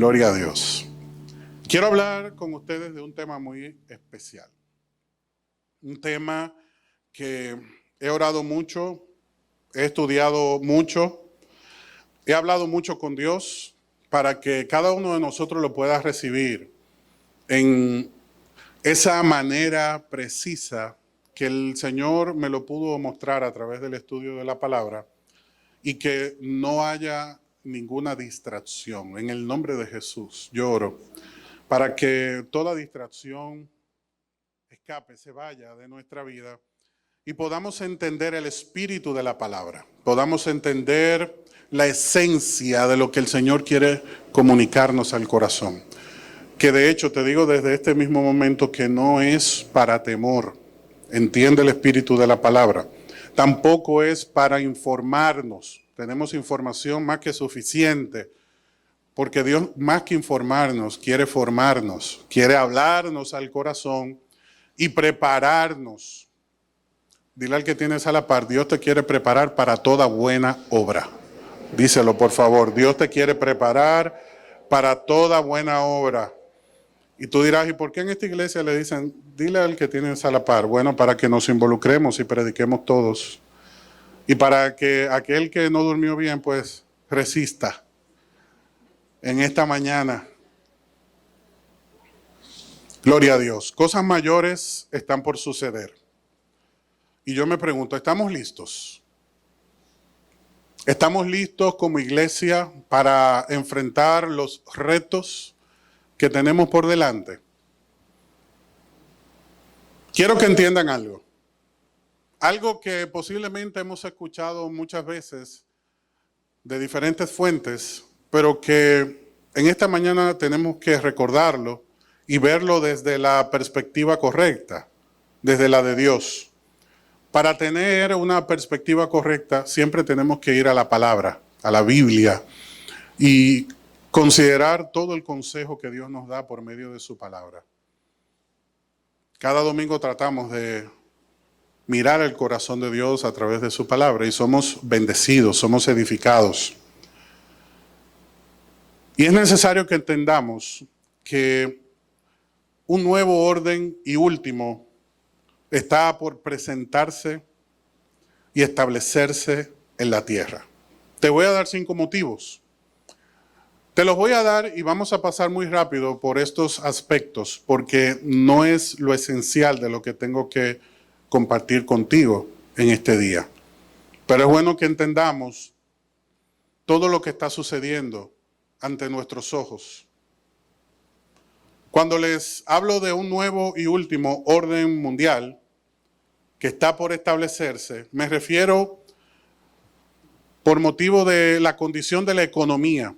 Gloria a Dios. Quiero hablar con ustedes de un tema muy especial. Un tema que he orado mucho, he estudiado mucho, he hablado mucho con Dios para que cada uno de nosotros lo pueda recibir en esa manera precisa que el Señor me lo pudo mostrar a través del estudio de la palabra y que no haya ninguna distracción. En el nombre de Jesús, yo oro para que toda distracción escape, se vaya de nuestra vida y podamos entender el espíritu de la palabra, podamos entender la esencia de lo que el Señor quiere comunicarnos al corazón. Que de hecho te digo desde este mismo momento que no es para temor, entiende el espíritu de la palabra, tampoco es para informarnos, tenemos información más que suficiente. Porque Dios, más que informarnos, quiere formarnos, quiere hablarnos al corazón y prepararnos. Dile al que tienes a la par, Dios te quiere preparar para toda buena obra. Díselo, por favor, Dios te quiere preparar para toda buena obra. Y tú dirás, ¿y por qué en esta iglesia le dicen, dile al que tienes a la par? Bueno, para que nos involucremos y prediquemos todos. Y para que aquel que no durmió bien, pues resista. En esta mañana, gloria a Dios, cosas mayores están por suceder. Y yo me pregunto, ¿estamos listos? ¿Estamos listos como iglesia para enfrentar los retos que tenemos por delante? Quiero que entiendan algo. Algo que posiblemente hemos escuchado muchas veces de diferentes fuentes, pero que en esta mañana tenemos que recordarlo y verlo desde la perspectiva correcta, desde la de Dios. Para tener una perspectiva correcta, siempre tenemos que ir a la palabra, a la Biblia, y considerar todo el consejo que Dios nos da por medio de su palabra. Cada domingo tratamos de mirar el corazón de Dios a través de su palabra y somos bendecidos, somos edificados. Y es necesario que entendamos que un nuevo orden y último está por presentarse y establecerse en la tierra. Te voy a dar 5 motivos. Te los voy a dar y vamos a pasar muy rápido por estos aspectos porque no es lo esencial de lo que tengo que compartir contigo en este día. Pero es bueno que entendamos todo lo que está sucediendo ante nuestros ojos. Cuando les hablo de un nuevo y último orden mundial que está por establecerse, me refiero por motivo de la condición de la economía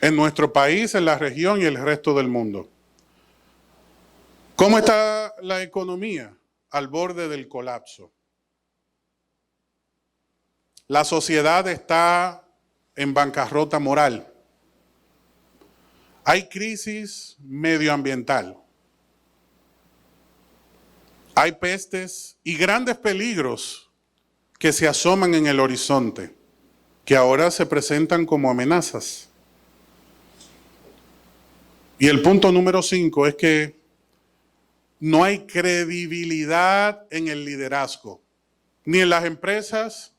en nuestro país, en la región y el resto del mundo. ¿Cómo está la economía? Al borde del colapso. La sociedad está en bancarrota moral. Hay crisis medioambiental. Hay pestes y grandes peligros que se asoman en el horizonte, que ahora se presentan como amenazas. Y el punto número 5 es que no hay credibilidad en el liderazgo, ni en las empresas,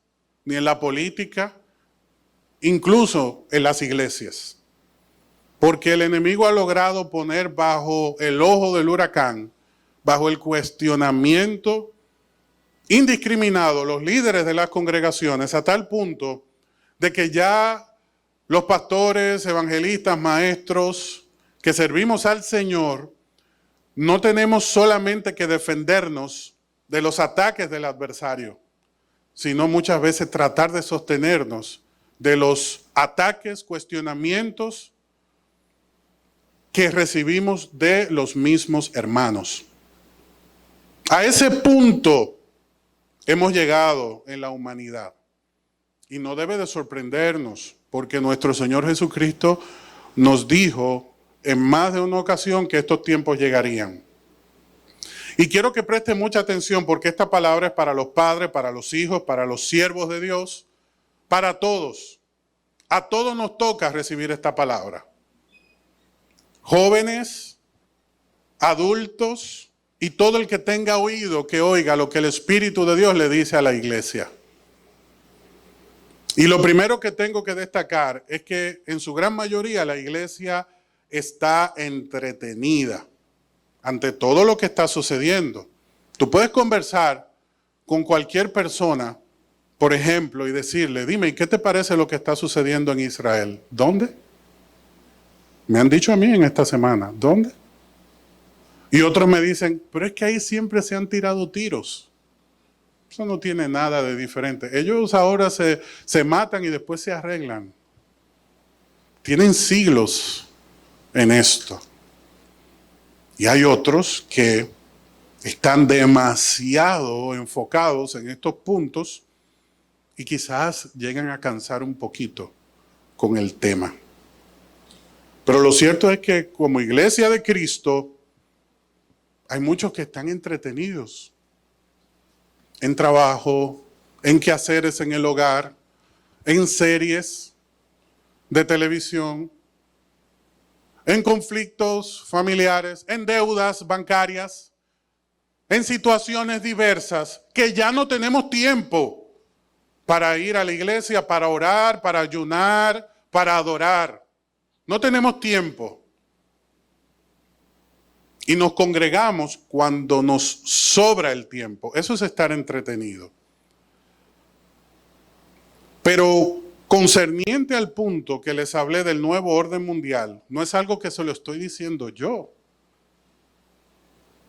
ni en la política, incluso en las iglesias. Porque el enemigo ha logrado poner bajo el ojo del huracán, bajo el cuestionamiento indiscriminado los líderes de las congregaciones a tal punto de que ya los pastores, evangelistas, maestros que servimos al Señor no tenemos solamente que defendernos de los ataques del adversario, sino muchas veces tratar de sostenernos de los ataques, cuestionamientos que recibimos de los mismos hermanos. A ese punto hemos llegado en la humanidad. Y no debe de sorprendernos, porque nuestro Señor Jesucristo nos dijo en más de una ocasión que estos tiempos llegarían. Y quiero que preste mucha atención porque esta palabra es para los padres, para los hijos, para los siervos de Dios, para todos. A todos nos toca recibir esta palabra. jóvenes, adultos y todo el que tenga oído que oiga lo que el Espíritu de Dios le dice a la iglesia. Y lo primero que tengo que destacar es que en su gran mayoría la iglesia está entretenida ante todo lo que está sucediendo. Tú puedes conversar con cualquier persona, por ejemplo, y decirle, dime, ¿qué te parece lo que está sucediendo en Israel? ¿Dónde? Me han dicho a mí en esta semana, ¿dónde? Y otros me dicen, pero es que ahí siempre se han tirado tiros. Eso no tiene nada de diferente. Ellos ahora se matan y después se arreglan. Tienen siglos en esto. Y hay otros que están demasiado enfocados en estos puntos y quizás llegan a cansar un poquito con el tema. Pero lo cierto es que como iglesia de Cristo, hay muchos que están entretenidos en trabajo, en quehaceres en el hogar, en series de televisión, en conflictos familiares, en deudas bancarias, en situaciones diversas, que ya no tenemos tiempo para ir a la iglesia, para orar, para ayunar, para adorar. No tenemos tiempo. Y nos congregamos cuando nos sobra el tiempo. Eso es estar entretenido. Pero concerniente al punto que les hablé del nuevo orden mundial, no es algo que se lo estoy diciendo yo.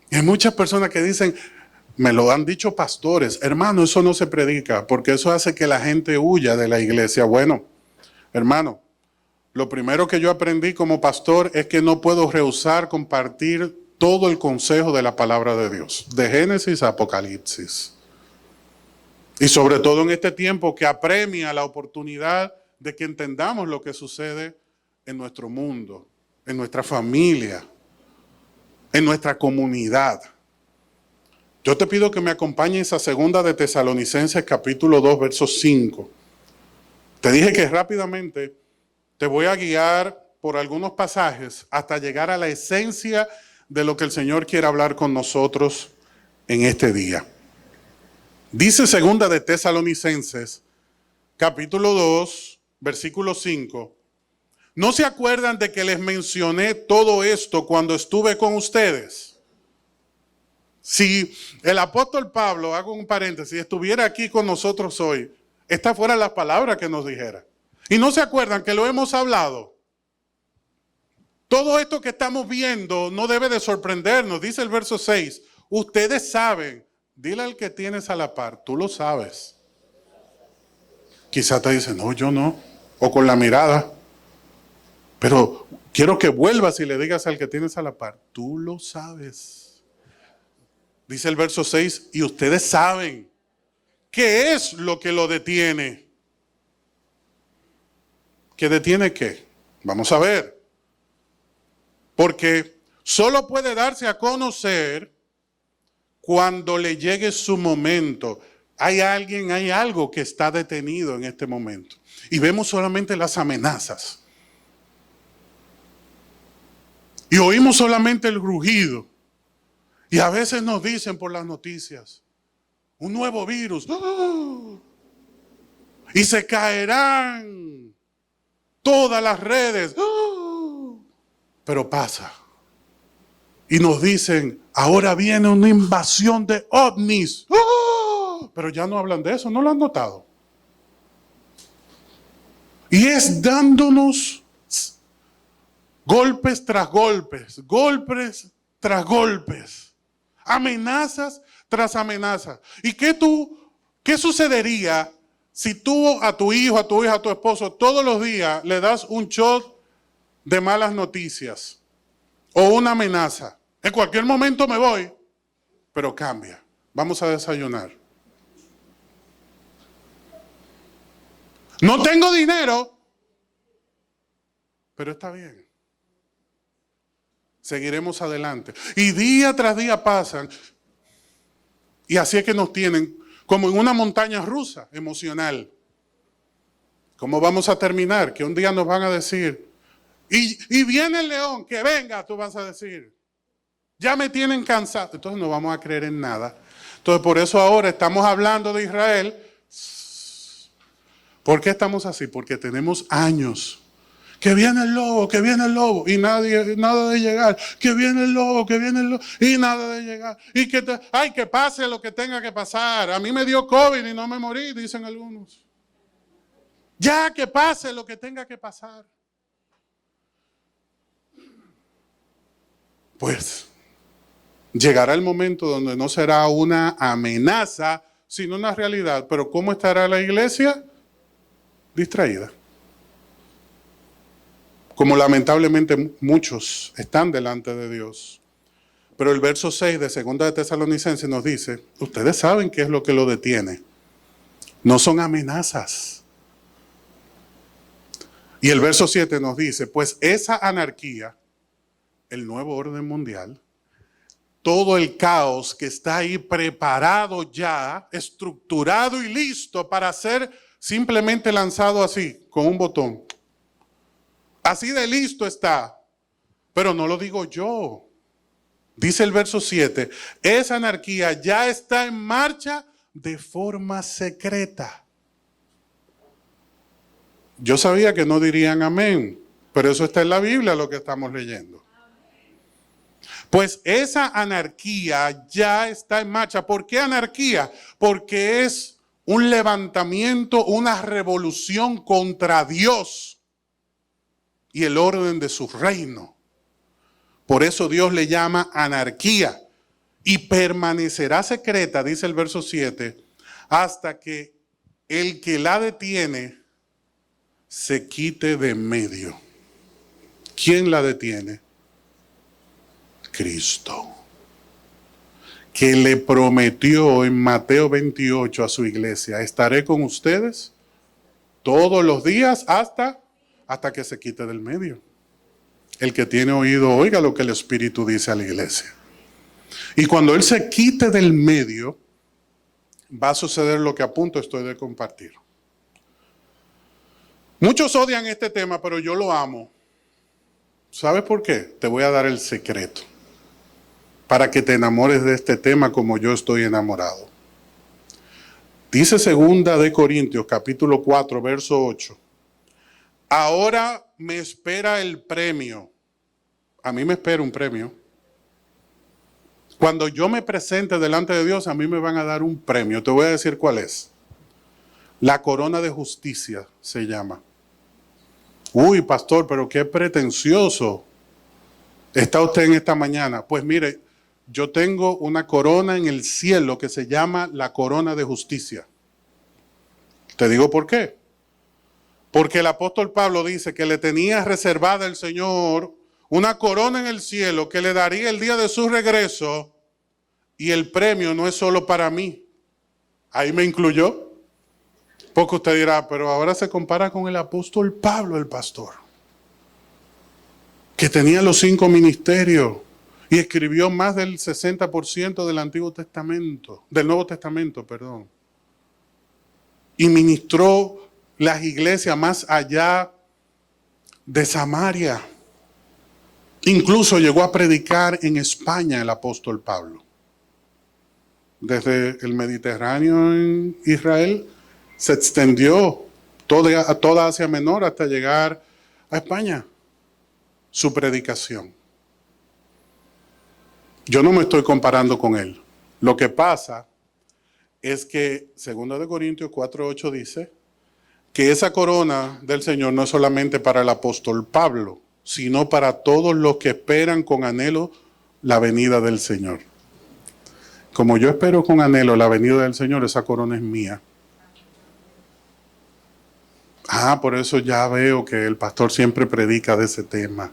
Y hay muchas personas que dicen, me lo han dicho pastores, hermano, eso no se predica, porque eso hace que la gente huya de la iglesia. Bueno, hermano, lo primero que yo aprendí como pastor es que no puedo rehusar compartir todo el consejo de la palabra de Dios, de Génesis a Apocalipsis. Y sobre todo en este tiempo que apremia la oportunidad de que entendamos lo que sucede en nuestro mundo, en nuestra familia, en nuestra comunidad. Yo te pido que me acompañes a 2 de Tesalonicenses capítulo 2, verso 5. Te dije que rápidamente te voy a guiar por algunos pasajes hasta llegar a la esencia de lo que el Señor quiere hablar con nosotros en este día. Dice 2 de Tesalonicenses, capítulo 2, versículo 5. ¿No se acuerdan de que les mencioné todo esto cuando estuve con ustedes? Si el apóstol Pablo, hago un paréntesis, estuviera aquí con nosotros hoy, esta fuera la palabra que nos dijera. ¿Y no se acuerdan que lo hemos hablado? Todo esto que estamos viendo no debe de sorprendernos. Dice el verso 6, ustedes saben, dile al que tienes a la par, tú lo sabes. Quizá te dice, no, yo no, o con la mirada. Pero quiero que vuelvas y le digas al que tienes a la par, tú lo sabes. Dice el verso 6, y ustedes saben qué es lo que lo detiene. ¿Qué detiene qué? Vamos a ver. Porque solo puede darse a conocer cuando le llegue su momento. Hay algo que está detenido en este momento. Y vemos solamente las amenazas. Y oímos solamente el rugido. Y a veces nos dicen por las noticias, un nuevo virus. ¡Oh! Y se caerán todas las redes. ¡Oh! Pero pasa. Y nos dicen, ahora viene una invasión de ovnis. ¡Oh! Pero ya no hablan de eso, ¿no lo han notado? Y es dándonos golpes tras golpes, golpes tras golpes, amenazas tras amenazas. ¿Y qué sucedería si tú a tu hijo, a tu hija, a tu esposo, todos los días le das un shot de malas noticias o una amenaza? En cualquier momento me voy, pero cambia. Vamos a desayunar. No tengo dinero, pero está bien. Seguiremos adelante. Y día tras día pasan. Y así es que nos tienen como en una montaña rusa emocional. ¿Cómo vamos a terminar? Que un día nos van a decir, y viene el león, que venga, tú vas a decir. Ya me tienen cansado. Entonces no vamos a creer en nada. Entonces por eso ahora estamos hablando de Israel. ¿Por qué estamos así? Porque tenemos años. Que viene el lobo, que viene el lobo. Y nada de llegar. Que viene el lobo, que viene el lobo. Y nada de llegar. Y que pase lo que tenga que pasar. A mí me dio COVID y no me morí, dicen algunos. Ya que pase lo que tenga que pasar. Pues llegará el momento donde no será una amenaza, sino una realidad. Pero ¿cómo estará la iglesia? Distraída. Como lamentablemente muchos están delante de Dios. Pero el verso 6 de 2 de Tesalonicenses nos dice, ustedes saben qué es lo que lo detiene. No son amenazas. Y el verso 7 nos dice, pues esa anarquía, el nuevo orden mundial, todo el caos que está ahí preparado ya, estructurado y listo para ser simplemente lanzado así, con un botón. Así de listo está. Pero no lo digo yo. Dice el verso 7, esa anarquía ya está en marcha de forma secreta. Yo sabía que no dirían amén, pero eso está en la Biblia lo que estamos leyendo. Pues esa anarquía ya está en marcha. ¿Por qué anarquía? Porque es un levantamiento, una revolución contra Dios y el orden de su reino. Por eso Dios le llama anarquía y permanecerá secreta, dice el verso 7, hasta que el que la detiene se quite de en medio. ¿Quién la detiene? Cristo, que le prometió en Mateo 28 a su iglesia, estaré con ustedes todos los días hasta que se quite del medio. El que tiene oído, oiga lo que el Espíritu dice a la iglesia. Y cuando Él se quite del medio, va a suceder lo que a punto estoy de compartir. Muchos odian este tema, pero yo lo amo. ¿Sabes por qué? Te voy a dar el secreto para que te enamores de este tema como yo estoy enamorado. Dice 2 de Corintios, capítulo 4, verso 8. Ahora me espera el premio. A mí me espera un premio. Cuando yo me presente delante de Dios, a mí me van a dar un premio. Te voy a decir cuál es. La corona de justicia se llama. Uy, pastor, pero qué pretencioso está usted en esta mañana. Pues mire, yo tengo una corona en el cielo que se llama la corona de justicia. Te digo por qué. Porque el apóstol Pablo dice que le tenía reservada el Señor una corona en el cielo que le daría el día de su regreso, y el premio no es solo para mí. Ahí me incluyó. Porque usted dirá, pero ahora se compara con el apóstol Pablo, el pastor, que tenía los 5 ministerios y escribió más del 60% del Antiguo Testamento, del Nuevo Testamento, perdón. Y ministró las iglesias más allá de Samaria. Incluso llegó a predicar en España el apóstol Pablo. Desde el Mediterráneo en Israel se extendió a toda Asia Menor hasta llegar a España. Su predicación. Yo no me estoy comparando con él. Lo que pasa es que 2 de Corintios 4:8 dice que esa corona del Señor no es solamente para el apóstol Pablo, sino para todos los que esperan con anhelo la venida del Señor. Como yo espero con anhelo la venida del Señor, esa corona es mía. Por eso ya veo que el pastor siempre predica de ese tema.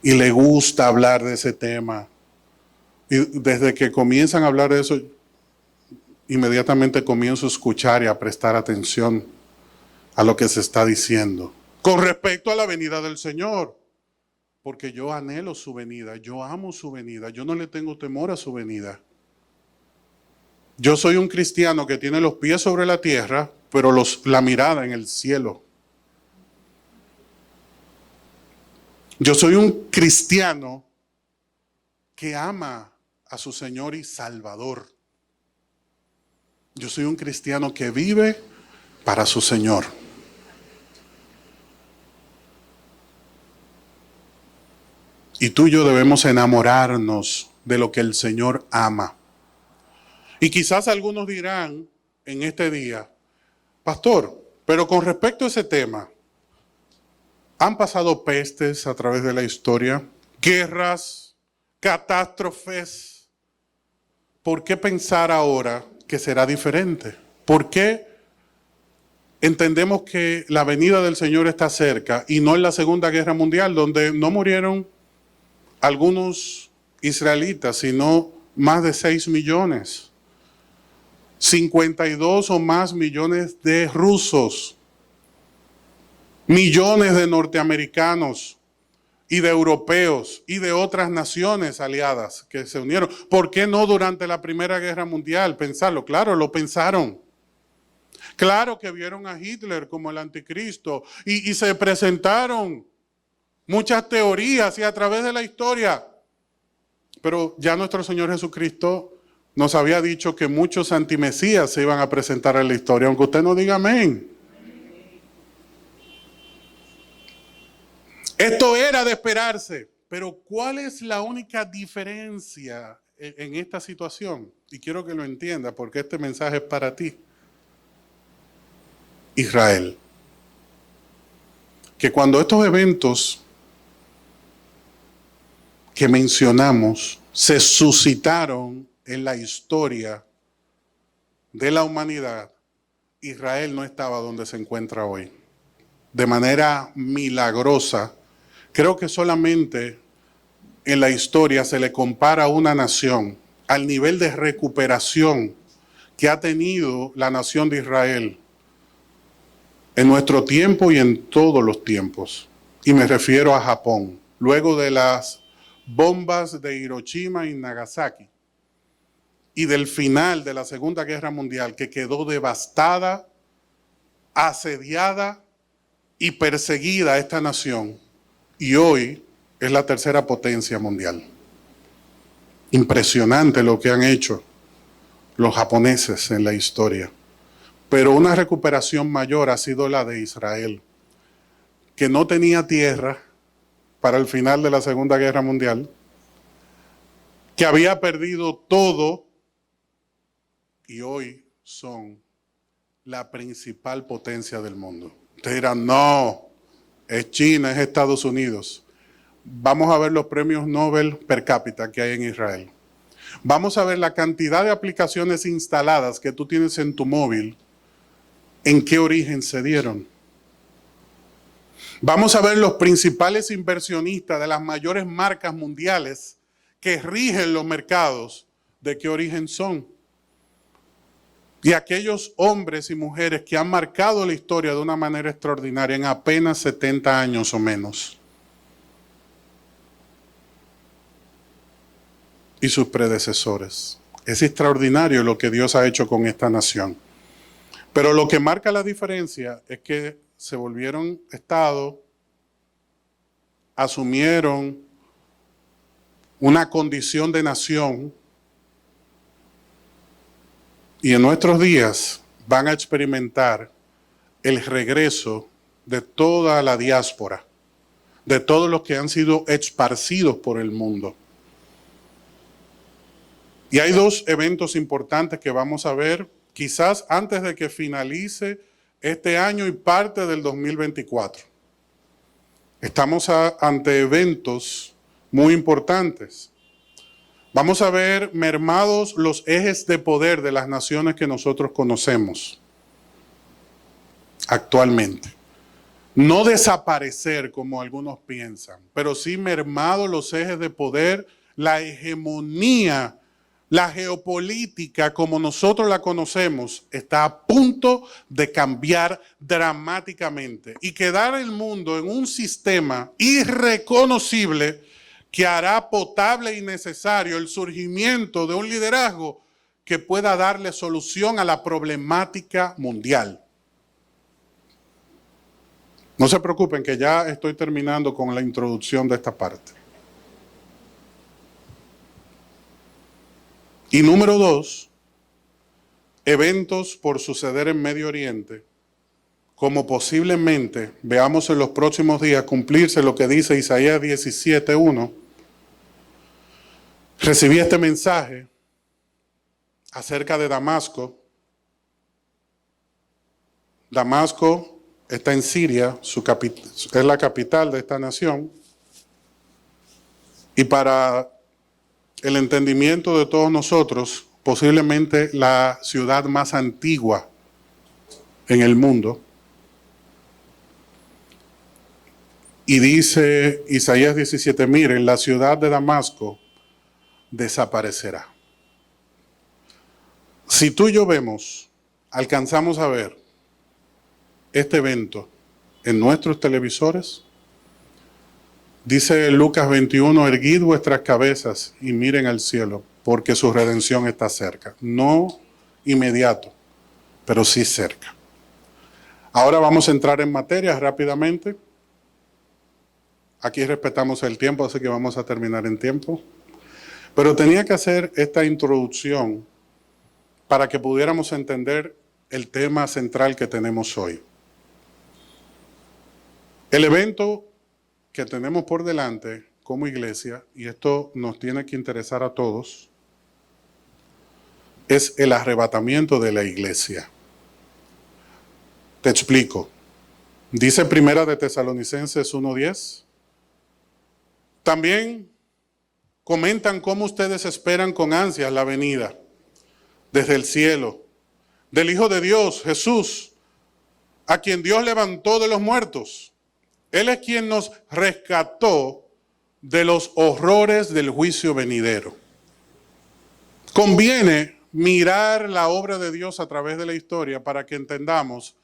Y le gusta hablar de ese tema. Y desde que comienzan a hablar de eso, inmediatamente comienzo a escuchar y a prestar atención a lo que se está diciendo. Con respecto a la venida del Señor. Porque yo anhelo su venida, yo amo su venida, yo no le tengo temor a su venida. Yo soy un cristiano que tiene los pies sobre la tierra, pero la mirada en el cielo. Yo soy un cristiano que ama a su Señor y Salvador. Yo soy un cristiano que vive para su Señor. Y tú y yo debemos enamorarnos de lo que el Señor ama. Y quizás algunos dirán en este día, pastor, pero con respecto a ese tema, han pasado pestes a través de la historia, guerras, catástrofes. ¿Por qué pensar ahora que será diferente? ¿Por qué entendemos que la venida del Señor está cerca y no en la Segunda Guerra Mundial, donde no murieron algunos israelitas, sino más de 6 millones? 52 o más millones de rusos, millones de norteamericanos y de europeos y de otras naciones aliadas que se unieron. ¿Por qué no durante la Primera Guerra Mundial pensarlo? Claro, lo pensaron. Claro que vieron a Hitler como el anticristo y se presentaron muchas teorías y a través de la historia. Pero ya nuestro Señor Jesucristo nos había dicho que muchos antimesías se iban a presentar en la historia, aunque usted no diga amén. Esto era de esperarse, pero ¿cuál es la única diferencia en esta situación? Y quiero que lo entienda porque este mensaje es para ti. Israel. Que cuando estos eventos que mencionamos se suscitaron en la historia de la humanidad, Israel no estaba donde se encuentra hoy. De manera milagrosa, creo que solamente en la historia se le compara a una nación al nivel de recuperación que ha tenido la nación de Israel en nuestro tiempo y en todos los tiempos. Y me refiero a Japón. Luego de las bombas de Hiroshima y Nagasaki y del final de la Segunda Guerra Mundial, que quedó devastada, asediada y perseguida esta nación, y hoy es la tercera potencia mundial. Impresionante lo que han hecho los japoneses en la historia. Pero una recuperación mayor ha sido la de Israel, que no tenía tierra para el final de la Segunda Guerra Mundial, que había perdido todo y hoy son la principal potencia del mundo. Ustedes dirán, no, es China, es Estados Unidos. Vamos a ver los premios Nobel per cápita que hay en Israel. Vamos a ver la cantidad de aplicaciones instaladas que tú tienes en tu móvil, en qué origen se dieron. Vamos a ver los principales inversionistas de las mayores marcas mundiales que rigen los mercados, de qué origen son. Y aquellos hombres y mujeres que han marcado la historia de una manera extraordinaria en apenas 70 años o menos. Y sus predecesores. Es extraordinario lo que Dios ha hecho con esta nación. Pero lo que marca la diferencia es que se volvieron Estado, asumieron una condición de nación y en nuestros días van a experimentar el regreso de toda la diáspora, de todos los que han sido esparcidos por el mundo. Y hay dos eventos importantes que vamos a ver quizás antes de que finalice este año y parte del 2024. Estamos ante eventos muy importantes. Vamos a ver mermados los ejes de poder de las naciones que nosotros conocemos actualmente. No desaparecer como algunos piensan, pero sí mermados los ejes de poder, la hegemonía, la geopolítica como nosotros la conocemos está a punto de cambiar dramáticamente y quedar el mundo en un sistema irreconocible que hará potable y necesario el surgimiento de un liderazgo que pueda darle solución a la problemática mundial. No se preocupen que ya estoy terminando con la introducción de esta parte. Y número 2, eventos por suceder en Medio Oriente, como posiblemente veamos en los próximos días cumplirse lo que dice Isaías 17:1. Recibí este mensaje acerca de Damasco. Damasco está en Siria, es la capital de esta nación. Y para el entendimiento de todos nosotros, posiblemente la ciudad más antigua en el mundo. Y dice Isaías 17, miren, la ciudad de Damasco desaparecerá. Si tú y yo alcanzamos a ver este evento en nuestros televisores, dice Lucas 21, erguid vuestras cabezas y miren al cielo, porque su redención está cerca. No inmediato, pero sí cerca. Ahora vamos a entrar en materia rápidamente. Aquí respetamos el tiempo, así que vamos a terminar en tiempo. Pero tenía que hacer esta introducción para que pudiéramos entender el tema central que tenemos hoy. El evento que tenemos por delante como iglesia, y esto nos tiene que interesar a todos, es el arrebatamiento de la iglesia. Te explico. Dice Primera de Tesalonicenses 1:10. También comentan cómo ustedes esperan con ansias la venida desde el cielo del Hijo de Dios, Jesús, a quien Dios levantó de los muertos. Él es quien nos rescató de los horrores del juicio venidero. Conviene mirar la obra de Dios a través de la historia para que entendamos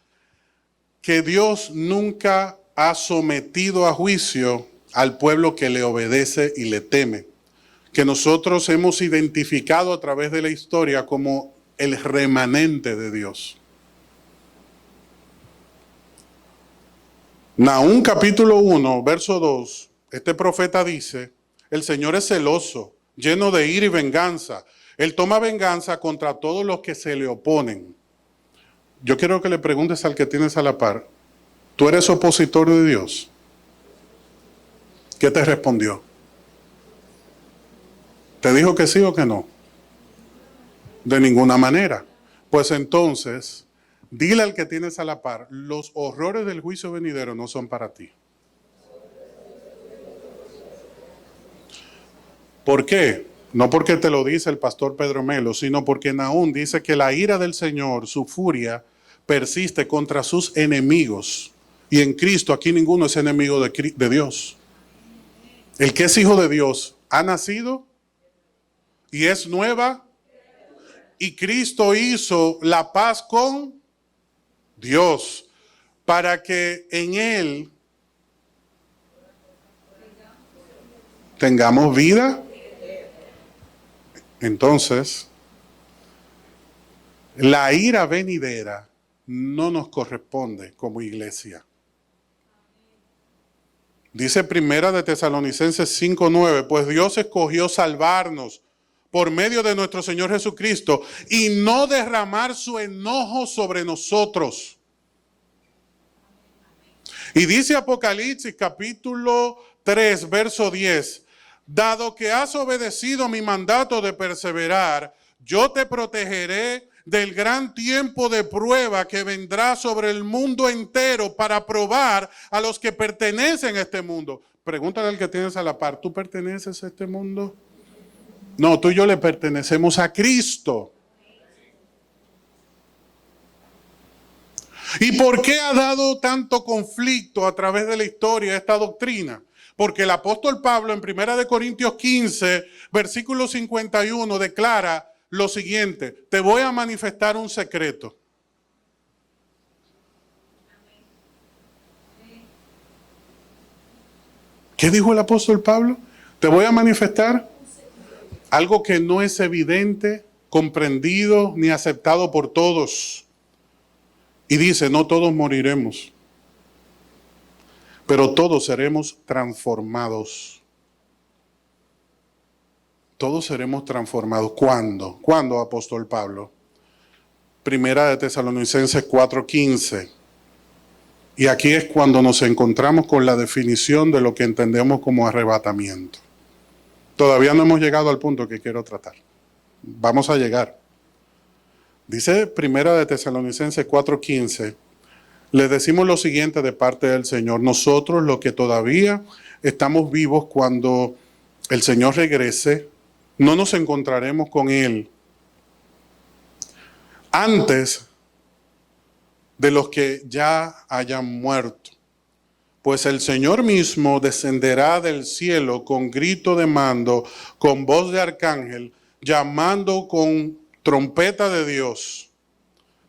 que Dios nunca ha sometido a juicio al pueblo que le obedece y le teme, que nosotros hemos identificado a través de la historia como el remanente de Dios. Nahum capítulo 1, verso 2, este profeta dice, el Señor es celoso, lleno de ira y venganza. Él toma venganza contra todos los que se le oponen. Yo quiero que le preguntes al que tienes a la par, ¿tú eres opositor de Dios? ¿Qué te respondió? ¿Te dijo que sí o que no? De ninguna manera. Pues entonces, dile al que tienes a la par, los horrores del juicio venidero no son para ti. ¿Por qué? No porque te lo dice el pastor Pedro Melo, sino porque Nahum dice que la ira del Señor, su furia, persiste contra sus enemigos. Y en Cristo aquí ninguno es enemigo de Dios. El que es hijo de Dios ha nacido y es nueva. Y Cristo hizo la paz con Dios para que en Él tengamos vida. Entonces, la ira venidera no nos corresponde como iglesia. Dice Primera de Tesalonicenses 5:9, pues Dios escogió salvarnos por medio de nuestro Señor Jesucristo y no derramar su enojo sobre nosotros. Y dice Apocalipsis capítulo 3, verso 10, dado que has obedecido mi mandato de perseverar, yo te protegeré del gran tiempo de prueba que vendrá sobre el mundo entero para probar a los que pertenecen a este mundo. Pregúntale al que tienes a la par, ¿tú perteneces a este mundo? No, tú y yo le pertenecemos a Cristo. ¿Y por qué ha dado tanto conflicto a través de la historia esta doctrina? Porque el apóstol Pablo en 1 Corintios 15, versículo 51, declara lo siguiente, te voy a manifestar un secreto. ¿Qué dijo el apóstol Pablo? Te voy a manifestar algo que no es evidente, comprendido ni aceptado por todos. Y dice, no todos moriremos. pero todos seremos transformados. Todos seremos transformados. ¿Cuándo? ¿Cuándo, apóstol Pablo? Primera de Tesalonicenses 4:15. Y aquí es cuando nos encontramos con la definición de lo que entendemos como arrebatamiento. Todavía no hemos llegado al punto que quiero tratar. Vamos a llegar. Dice Primera de Tesalonicenses 4:15, les decimos lo siguiente de parte del Señor. Nosotros, los que todavía estamos vivos cuando el Señor regrese, no nos encontraremos con Él antes de los que ya hayan muerto. Pues el Señor mismo descenderá del cielo con grito de mando, con voz de arcángel, llamando con trompeta de Dios.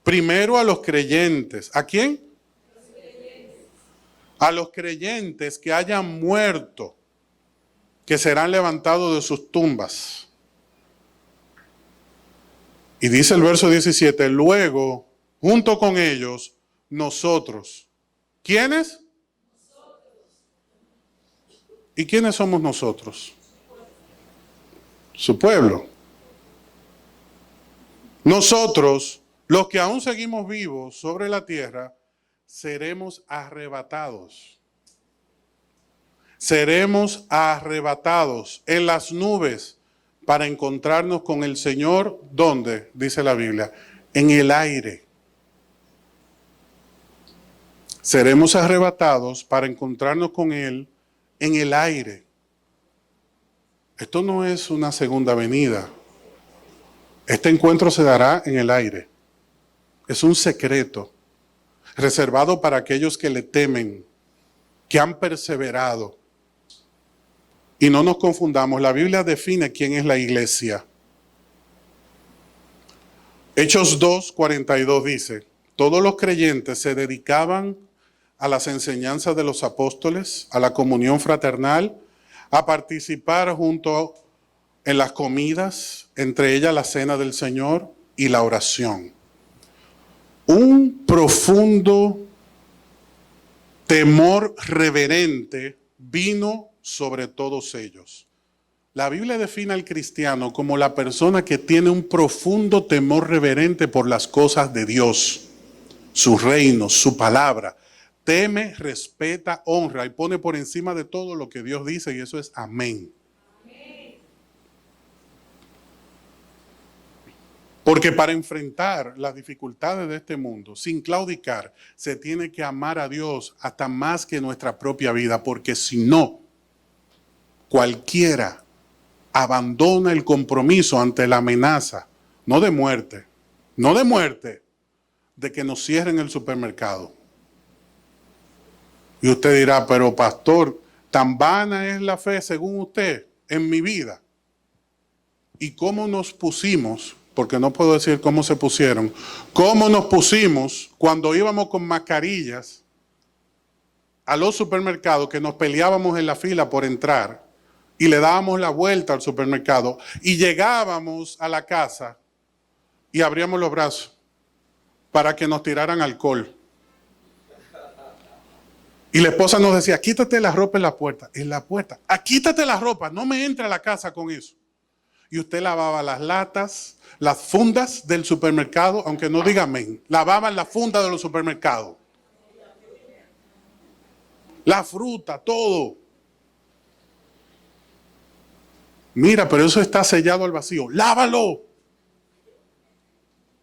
Primero a los creyentes. ¿A quién? A los creyentes que hayan muerto, que serán levantados de sus tumbas. Y dice el verso 17, luego, junto con ellos, nosotros. ¿Quiénes? ¿Y quiénes somos nosotros? Su pueblo. Nosotros, los que aún seguimos vivos sobre la tierra, seremos arrebatados. Seremos arrebatados en las nubes para encontrarnos con el Señor. ¿Dónde? Dice la Biblia. En el aire. Seremos arrebatados para encontrarnos con Él en el aire. Esto no es una segunda venida. Este encuentro se dará en el aire. Es un secreto reservado para aquellos que le temen, que han perseverado. Y no nos confundamos, la Biblia define quién es la iglesia. Hechos 2:42 dice, todos los creyentes se dedicaban a las enseñanzas de los apóstoles, a la comunión fraternal, a participar junto en las comidas, entre ellas la cena del Señor y la oración. Un profundo temor reverente vino sobre todos ellos. La Biblia define al cristiano como la persona que tiene un profundo temor reverente por las cosas de Dios, su reino, su palabra. Teme, respeta, honra y pone por encima de todo lo que Dios dice, y eso es amén. Porque para enfrentar las dificultades de este mundo, sin claudicar, se tiene que amar a Dios hasta más que nuestra propia vida, porque si no, cualquiera abandona el compromiso ante la amenaza, no de muerte, de que nos cierren el supermercado. Y usted dirá, pero pastor, tan vana es la fe según usted en mi vida. ¿Y cómo nos pusimos? Porque no puedo decir cómo se pusieron. ¿Cómo nos pusimos cuando íbamos con mascarillas a los supermercados, que nos peleábamos en la fila por entrar y le dábamos la vuelta al supermercado y llegábamos a la casa y abríamos los brazos para que nos tiraran alcohol? Y la esposa nos decía, quítate la ropa en la puerta. En la puerta. Quítate la ropa, no me entre a la casa con eso. Y usted lavaba las latas, las fundas del supermercado, aunque no diga amén. Lavaban las fundas de los supermercados. La fruta, todo. Mira, pero eso está sellado al vacío. ¡Lávalo!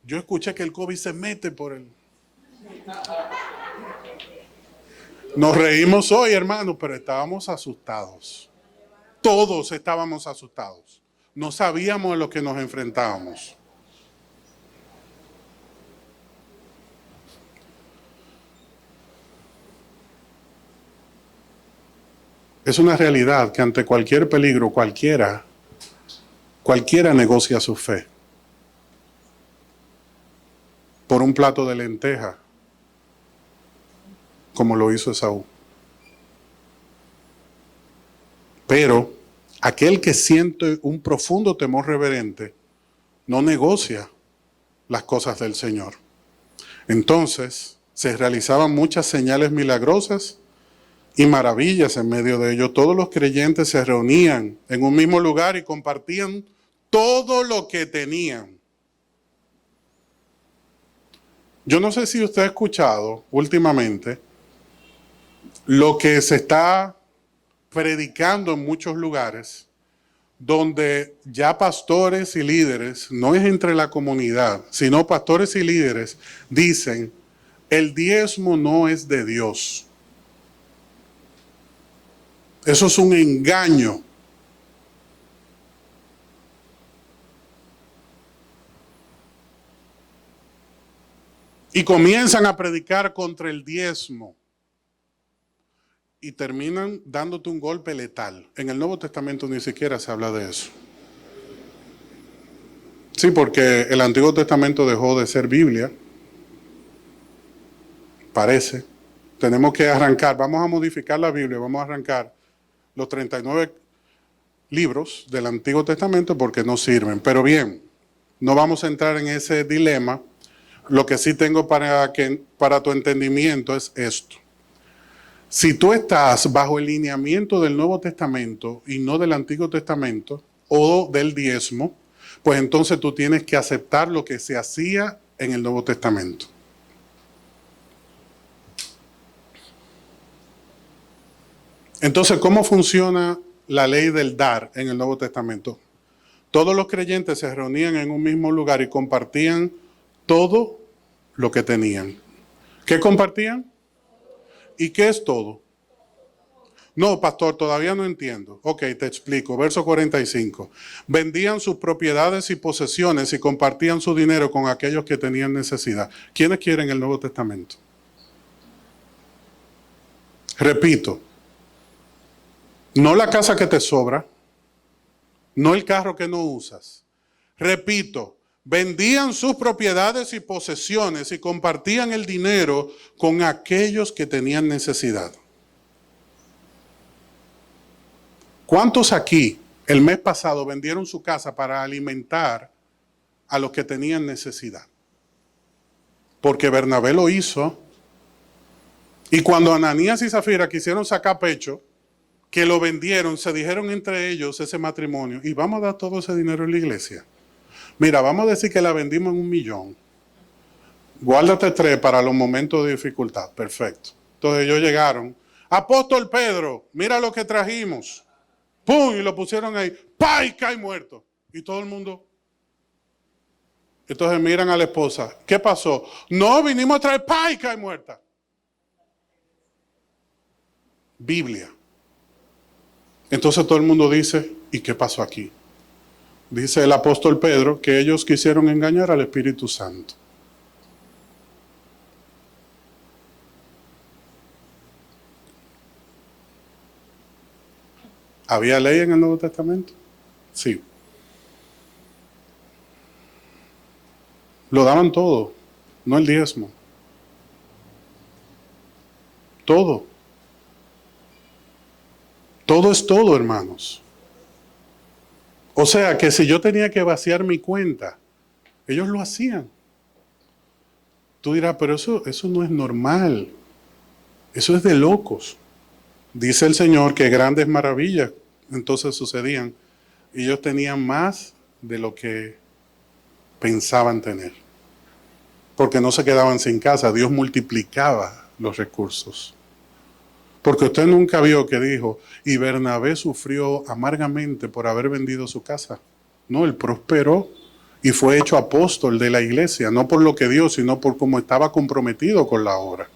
Yo escuché que el COVID se mete por el... Nos reímos hoy, hermano, pero estábamos asustados. Todos estábamos asustados. No sabíamos a lo que nos enfrentábamos. Es una realidad que ante cualquier peligro, cualquiera negocia su fe. Por un plato de lenteja, como lo hizo Esaú. Pero aquel que siente un profundo temor reverente no negocia las cosas del Señor. Entonces se realizaban muchas señales milagrosas y maravillas en medio de ellos. Todos los creyentes se reunían en un mismo lugar y compartían todo lo que tenían. Yo no sé si usted ha escuchado últimamente lo que se está predicando en muchos lugares, donde ya pastores y líderes, no es entre la comunidad, sino pastores y líderes, dicen, el diezmo no es de Dios. Eso es un engaño. Y comienzan a predicar contra el diezmo. Y terminan dándote un golpe letal. En el Nuevo Testamento ni siquiera se habla de eso. Sí, porque el Antiguo Testamento dejó de ser Biblia. Parece. Tenemos que arrancar, vamos a modificar la Biblia, vamos a arrancar los 39 libros del Antiguo Testamento porque no sirven. Pero bien, no vamos a entrar en ese dilema. Lo que sí tengo para tu entendimiento es esto. Si tú estás bajo el lineamiento del Nuevo Testamento y no del Antiguo Testamento o del diezmo, pues entonces tú tienes que aceptar lo que se hacía en el Nuevo Testamento. Entonces, ¿cómo funciona la ley del dar en el Nuevo Testamento? Todos los creyentes se reunían en un mismo lugar y compartían todo lo que tenían. ¿Qué compartían? ¿Y qué es todo? No, pastor, todavía no entiendo. Ok, te explico. Verso 45. Vendían sus propiedades y posesiones y compartían su dinero con aquellos que tenían necesidad. ¿Quiénes quieren el Nuevo Testamento? Repito. No la casa que te sobra, no el carro que no usas. Repito, vendían sus propiedades y posesiones y compartían el dinero con aquellos que tenían necesidad. ¿Cuántos aquí el mes pasado vendieron su casa para alimentar a los que tenían necesidad? Porque Bernabé lo hizo. Y cuando Ananías y Zafira quisieron sacar pecho, que lo vendieron, se dijeron entre ellos ese matrimonio, y vamos a dar todo ese dinero en la iglesia. Mira, vamos a decir que la vendimos en 1 millón. Guárdate 3 para los momentos de dificultad. Perfecto. Entonces ellos llegaron. Apóstol Pedro, mira lo que trajimos. ¡Pum! Y lo pusieron ahí. ¡Pah! Y cae muerto. Y todo el mundo. Entonces miran a la esposa. ¿Qué pasó? No, vinimos a traer ¡pah! Y cae muerta. Biblia. Entonces todo el mundo dice, ¿y qué pasó aquí? Dice el apóstol Pedro que ellos quisieron engañar al Espíritu Santo. ¿Había ley en el Nuevo Testamento? Sí. Lo daban todo, no el diezmo. Todo. Todo es todo, hermanos. O sea que si yo tenía que vaciar mi cuenta, ellos lo hacían. Tú dirás, pero eso no es normal. Eso es de locos. Dice el Señor que grandes maravillas entonces sucedían. Y ellos tenían más de lo que pensaban tener. Porque no se quedaban sin casa. Dios multiplicaba los recursos. Porque usted nunca vio que dijo, y Bernabé sufrió amargamente por haber vendido su casa. No, él prosperó y fue hecho apóstol de la iglesia, no por lo que dio, sino por cómo estaba comprometido con la obra.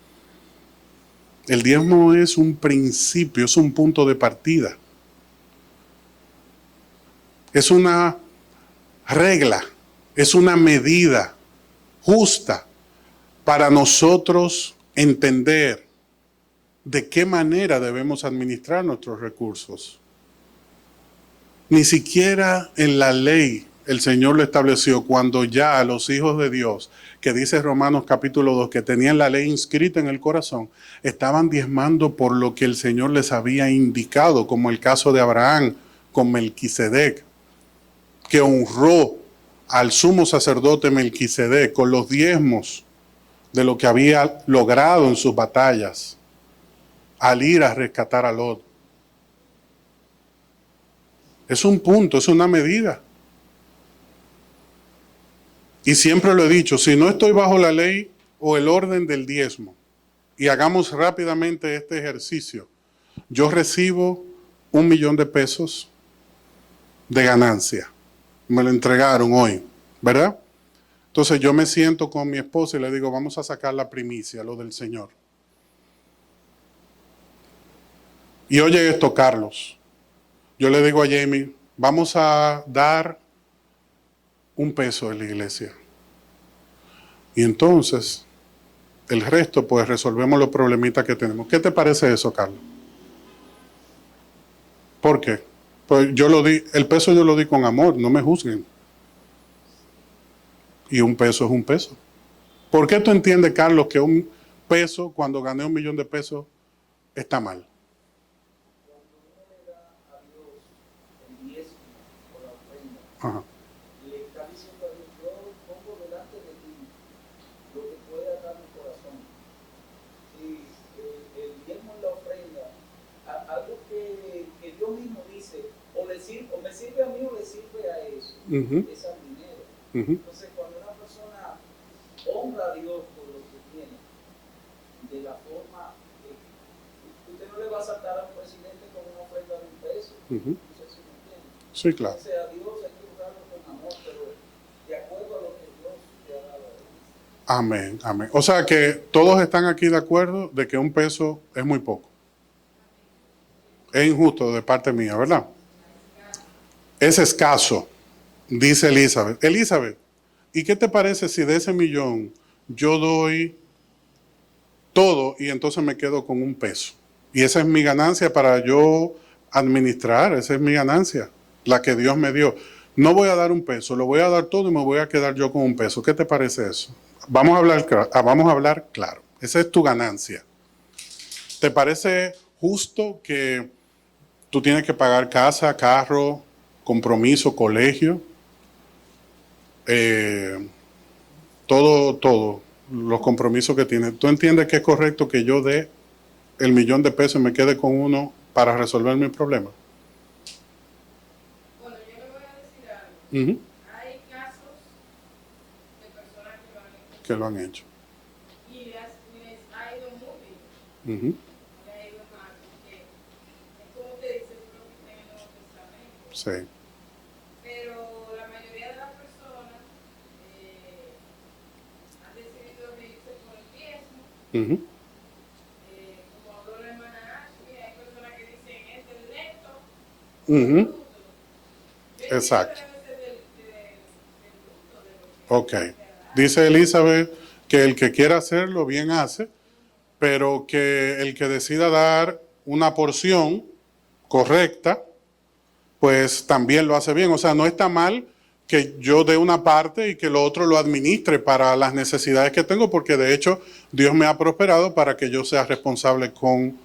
El diezmo es un principio, es un punto de partida. Es una regla, es una medida justa para nosotros entender de qué manera debemos administrar nuestros recursos. Ni siquiera en la ley el Señor lo estableció cuando ya a los hijos de Dios, que dice Romanos capítulo 2, que tenían la ley inscrita en el corazón, estaban diezmando por lo que el Señor les había indicado, como el caso de Abraham con Melquisedec, que honró al sumo sacerdote Melquisedec con los diezmos de lo que había logrado en sus batallas. al ir a rescatar a Lot. Es un punto, es una medida. Y siempre lo he dicho, si no estoy bajo la ley o el orden del diezmo, y hagamos rápidamente este ejercicio, yo recibo $1,000,000 de ganancia. Me lo entregaron hoy, ¿verdad? Entonces yo me siento con mi esposa y le digo, vamos a sacar la primicia, lo del Señor. Y oye esto, Carlos. Yo le digo a Jamie, vamos a dar $1 en la iglesia. Y entonces, el resto, pues resolvemos los problemitas que tenemos. ¿Qué te parece eso, Carlos? ¿Por qué? Pues yo lo di, el peso yo lo di con amor, no me juzguen. Y $1 es $1. ¿Por qué tú entiendes, Carlos, que $1, cuando gané $1,000,000, está mal? Ajá. Le está diciendo a Dios, yo pongo delante de ti lo que pueda dar mi corazón. Y el diezmo en la ofrenda, algo que Dios mismo dice, o me sirve a mí o le sirve a eso, es al dinero. Entonces, cuando una persona honra a Dios por lo que tiene, de la forma, usted no le va a saltar a un presidente con una ofrenda de $1. No sé si me entiende. Sí, claro. Entonces, a Dios hay que honrarlo con amor, pero de acuerdo a lo que Dios te ha dado. Amén, amén. O sea que todos están aquí de acuerdo de que $1 es muy poco. Es injusto de parte mía, ¿verdad? Es escaso, dice Elizabeth. Elizabeth, ¿y qué te parece si de ese $1,000,000 yo doy todo y entonces me quedo con $1? Y esa es mi ganancia para yo administrar, esa es mi ganancia, la que Dios me dio. No voy a dar $1, lo voy a dar todo y me voy a quedar yo con $1. ¿Qué te parece eso? Vamos a hablar claro. Esa es tu ganancia. ¿Te parece justo que tú tienes que pagar casa, carro, compromiso, colegio? Todo, los compromisos que tienes. ¿Tú entiendes que es correcto que yo dé el $1,000,000 y me quede con uno para resolver mi problema? Bueno, yo le voy a decir algo. Hay casos de personas Que lo han hecho. y les ha ido muy bien. Uh-huh. Le ha ido mal, porque es como te dice lo que está en el Nuevo Testamento. Sí. Pero la mayoría de las personas han decidido reírse por el diezmo. Uh-huh. Como habló la hermana Ashley, hay personas que dicen es el neto. Uh-huh. Exacto. Ok. Dice Elizabeth que el que quiera hacerlo bien hace, pero que el que decida dar una porción correcta, pues también lo hace bien. O sea, no está mal que yo dé una parte y que lo otro lo administre para las necesidades que tengo, porque de hecho Dios me ha prosperado para que yo sea responsable con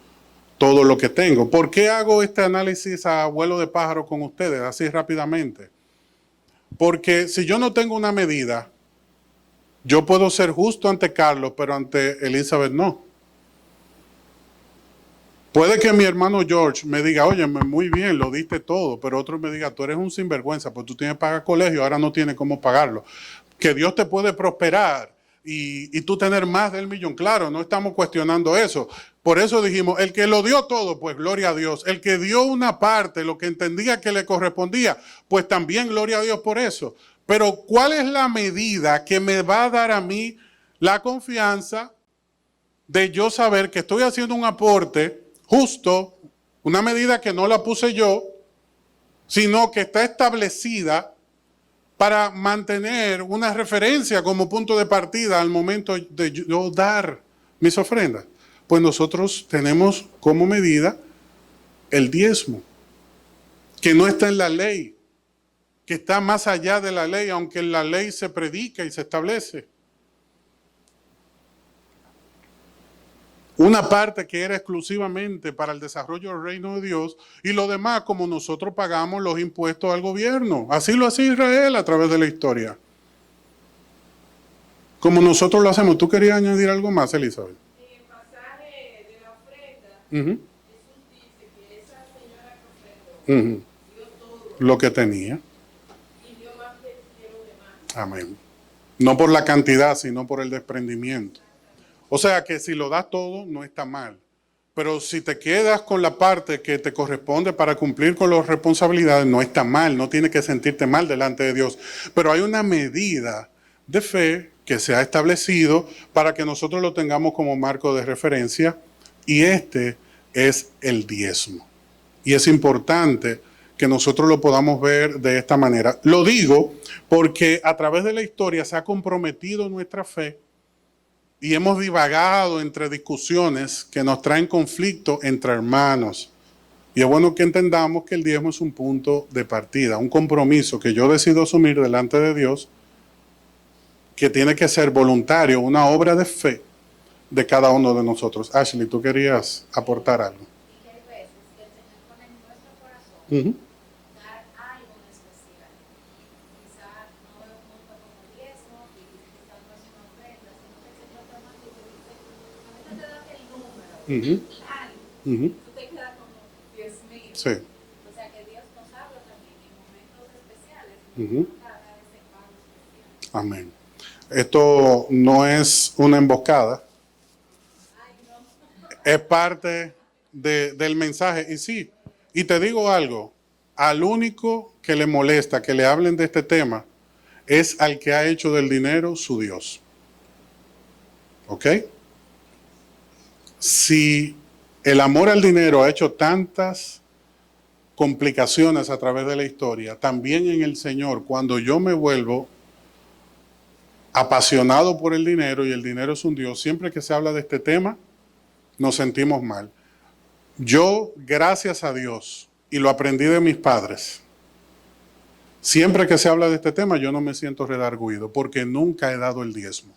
todo lo que tengo. ¿Por qué hago este análisis a vuelo de pájaro con ustedes así rápidamente? Porque si yo no tengo una medida, yo puedo ser justo ante Carlos, pero ante Elizabeth no. Puede que mi hermano George me diga, oye, muy bien, lo diste todo, pero otro me diga, tú eres un sinvergüenza, pues tú tienes que pagar colegio, ahora no tienes cómo pagarlo. Que Dios te puede prosperar y tú tener más del $1,000,000, claro, no estamos cuestionando eso. Por eso dijimos, el que lo dio todo, pues gloria a Dios. El que dio una parte, lo que entendía que le correspondía, pues también gloria a Dios por eso. Pero ¿cuál es la medida que me va a dar a mí la confianza de yo saber que estoy haciendo un aporte justo, una medida que no la puse yo, sino que está establecida para mantener una referencia como punto de partida al momento de yo dar mis ofrendas? Pues nosotros tenemos como medida el diezmo, que no está en la ley, que está más allá de la ley, aunque en la ley se predica y se establece. Una parte que era exclusivamente para el desarrollo del reino de Dios y lo demás como nosotros pagamos los impuestos al gobierno. Así lo hace Israel a través de la historia. Como nosotros lo hacemos. ¿Tú querías añadir algo más, Elizabeth? En el pasaje de la ofrenda, Ujú, Jesús dice que esa señora que ofrendó ujú. dio todo Lo que tenía. y dio más que los demás. Amén. No por la cantidad, sino por el desprendimiento. O sea que si lo das todo, no está mal. Pero si te quedas con la parte que te corresponde para cumplir con las responsabilidades, no está mal, no tienes que sentirte mal delante de Dios. Pero hay una medida de fe que se ha establecido para que nosotros lo tengamos como marco de referencia, y este es el diezmo. Y es importante que nosotros lo podamos ver de esta manera. Lo digo porque a través de la historia se ha comprometido nuestra fe y hemos divagado entre discusiones que nos traen conflicto entre hermanos. Y es bueno que entendamos que el diezmo es un punto de partida, un compromiso que yo decido asumir delante de Dios, que tiene que ser voluntario, una obra de fe de cada uno de nosotros. Ashley, ¿tú querías aportar algo? Y que hay veces que el Señor pone en nuestro corazón Uh-huh. dar algo en especial. Quizá no es un monto como diezmo, y quizá no es una ofrenda, sino que el Señor te manda y te dice, ahorita te da el número, Uh-huh. algo, Uh-huh. tú te quedas como 10,000. Sí. O sea que Dios nos habla también en momentos especiales, Uh-huh. nos da ese pago especial. Amén. Esto no es una emboscada, Ay, no. es parte del mensaje. Y sí, y te digo algo, al único que le molesta que le hablen de este tema es al que ha hecho del dinero su Dios. ¿Ok? Si el amor al dinero ha hecho tantas complicaciones a través de la historia, también en el Señor, cuando yo me vuelvo apasionado por el dinero y el dinero es un Dios, siempre que se habla de este tema, nos sentimos mal. Yo, gracias a Dios, y lo aprendí de mis padres, siempre que se habla de este tema, yo no me siento redarguido, porque nunca he dado el diezmo.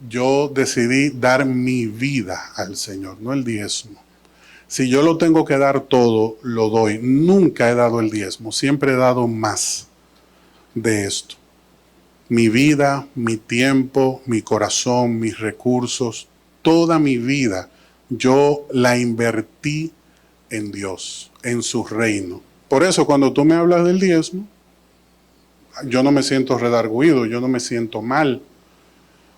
Yo decidí dar mi vida al Señor, no el diezmo. Si yo lo tengo que dar todo, lo doy. Nunca he dado el diezmo, siempre he dado más de esto. Mi vida, mi tiempo, mi corazón, mis recursos, toda mi vida, yo la invertí en Dios, en su reino. Por eso cuando tú me hablas del diezmo, yo no me siento redarguido, yo no me siento mal,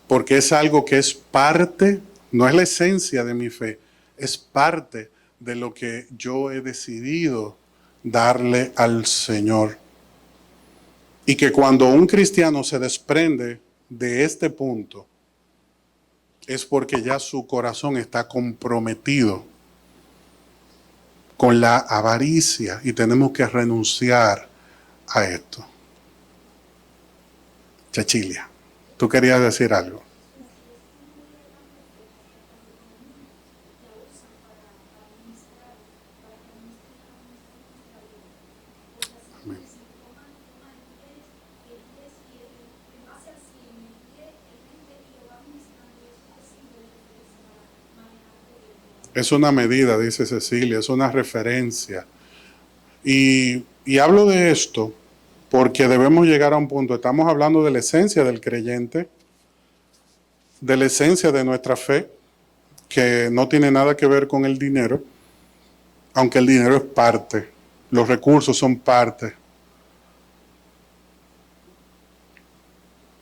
porque es algo que es parte, no es la esencia de mi fe, es parte de lo que yo he decidido darle al Señor. Y que cuando un cristiano se desprende de este punto, es porque ya su corazón está comprometido con la avaricia y tenemos que renunciar a esto. Cecilia, tú querías decir algo. Amén. Es una medida, dice Cecilia, es una referencia. Y hablo de esto porque debemos llegar a un punto, estamos hablando de la esencia del creyente, de la esencia de nuestra fe, que no tiene nada que ver con el dinero, aunque el dinero es parte, los recursos son parte.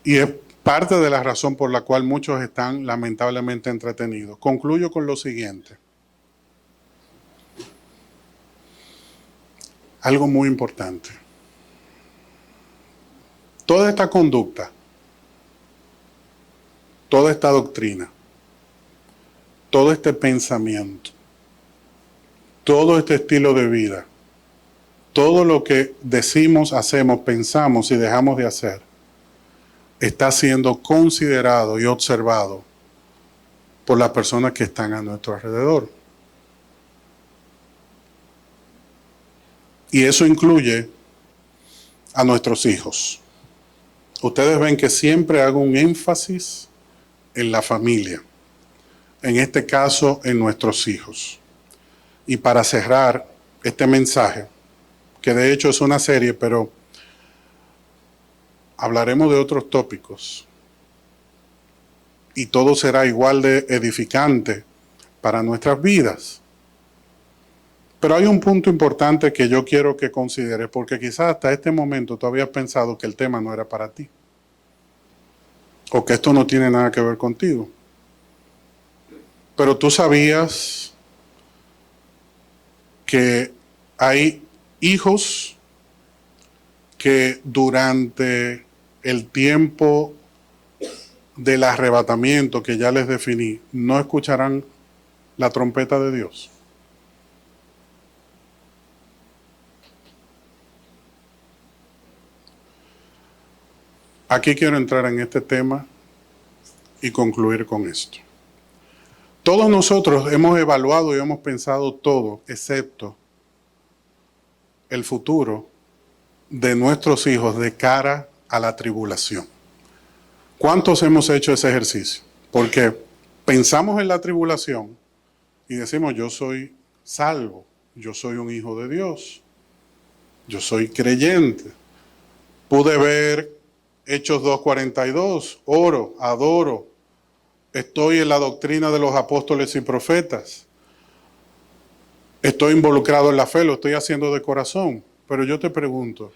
Y es parte de la razón por la cual muchos están lamentablemente entretenidos. Concluyo con lo siguiente. Algo muy importante. Toda esta conducta, toda esta doctrina, todo este pensamiento, todo este estilo de vida, todo lo que decimos, hacemos, pensamos y dejamos de hacer, está siendo considerado y observado por las personas que están a nuestro alrededor. Y eso incluye a nuestros hijos. Ustedes ven que siempre hago un énfasis en la familia, en este caso en nuestros hijos. Y para cerrar este mensaje, que de hecho es una serie, pero hablaremos de otros tópicos. y todo será igual de edificante para nuestras vidas. Pero hay un punto importante que yo quiero que consideres, porque quizás hasta este momento tú habías pensado que el tema no era para ti, o que esto no tiene nada que ver contigo. Pero tú sabías que hay hijos que durante el tiempo del arrebatamiento que ya les definí, no escucharán la trompeta de Dios. Aquí quiero entrar en este tema y concluir con esto. Todos nosotros hemos evaluado y hemos pensado todo, excepto el futuro de nuestros hijos de cara a la tribulación. ¿Cuántos hemos hecho ese ejercicio? Porque pensamos en la tribulación y decimos, yo soy salvo, yo soy un hijo de Dios, yo soy creyente. Pude ver Hechos 2:42, oro, adoro, estoy en la doctrina de los apóstoles y profetas, estoy involucrado en la fe, lo estoy haciendo de corazón. Pero yo te pregunto,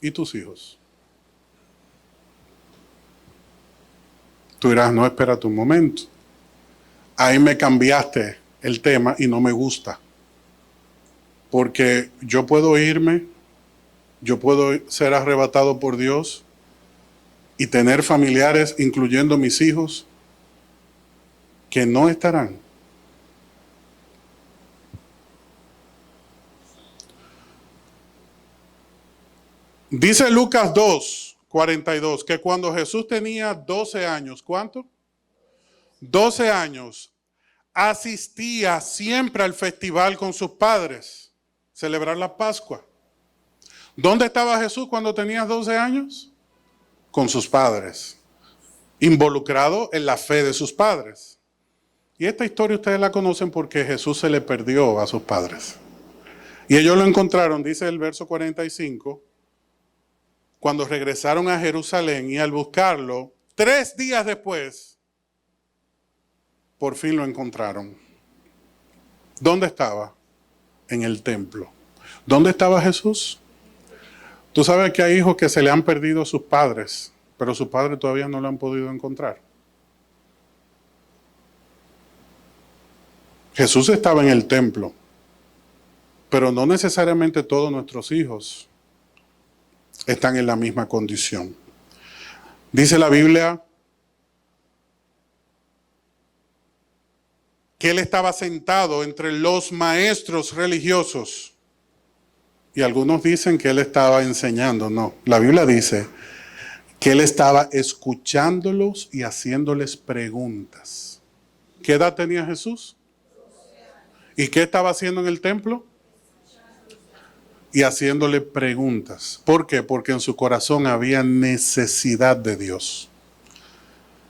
¿y tus hijos? Tú dirás, no, espérate un momento. Ahí me cambiaste el tema y no me gusta. Porque yo puedo irme, yo puedo ser arrebatado por Dios y tener familiares, incluyendo mis hijos, que no estarán. Dice Lucas 2:42, que cuando Jesús tenía 12 años, ¿cuánto? 12 años, asistía siempre al festival con sus padres, celebrar la Pascua. ¿Dónde estaba Jesús cuando tenías 12 años? Con sus padres, involucrado en la fe de sus padres. Y esta historia ustedes la conocen porque Jesús se le perdió a sus padres. Y ellos lo encontraron, dice el verso 45, cuando regresaron a Jerusalén, y al buscarlo, 3 días después, por fin lo encontraron. ¿Dónde estaba? En el templo. ¿Dónde estaba Jesús? Tú sabes que hay hijos que se le han perdido a sus padres, pero sus padres todavía no lo han podido encontrar. Jesús estaba en el templo, pero no necesariamente todos nuestros hijos están en la misma condición. Dice la Biblia que él estaba sentado entre los maestros religiosos. Y algunos dicen que él estaba enseñando. No, la Biblia dice que él estaba escuchándolos y haciéndoles preguntas. ¿Qué edad tenía Jesús? ¿Y qué estaba haciendo en el templo? Y haciéndole preguntas. ¿Por qué? Porque en su corazón había necesidad de Dios.